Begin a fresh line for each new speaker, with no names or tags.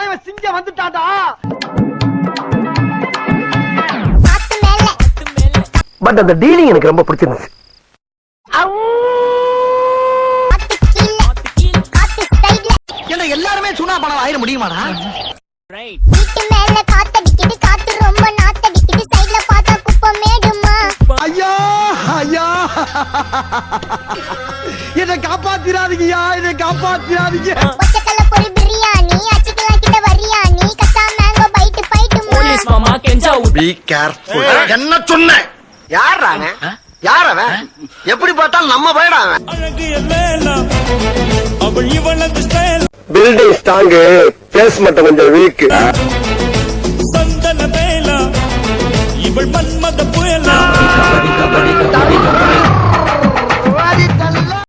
தலைவன் சிங்கம் வந்துட்டாடா.
பட் அந்த டீலிங் எனக்கு ரொம்ப பிடிச்சிருந்துச்சு.
என்ன எல்லாருமே சுனா பணம் ஆயிர முடியுமாடா?
வீட்டு மேல காத்தடிக்குது, காத்து ரொம்ப நாத்தடிக்குது, சைடுல பார்த்தா குப்பை மேடுமா.
ஐயா ஐயா, என்னை காப்பாத்திராதீங்கயா, என்னை காப்பாத்திராதீங்க.
ஒச்சக்கல்ல பொரி பிரியாணி, அச்சிக்கலாம் கிட்ட வரியாணி, கச்சா மேங்கோ பைட்டு பைட்டுமா.
போலீஸ் மாமா கெஞ்சா
பி கேர்ஃபுல். என்ன சொன்னேன்?
யார் அவன்? யார் அவன்? எப்படி பார்த்தாலும் நம்ம பையடா அவன். பில்டிங் ஸ்ட்ராங், பேஸ் மட்டும் கொஞ்சம் வீக்.
சந்தன வேலா இவள் மன்மத புயலா.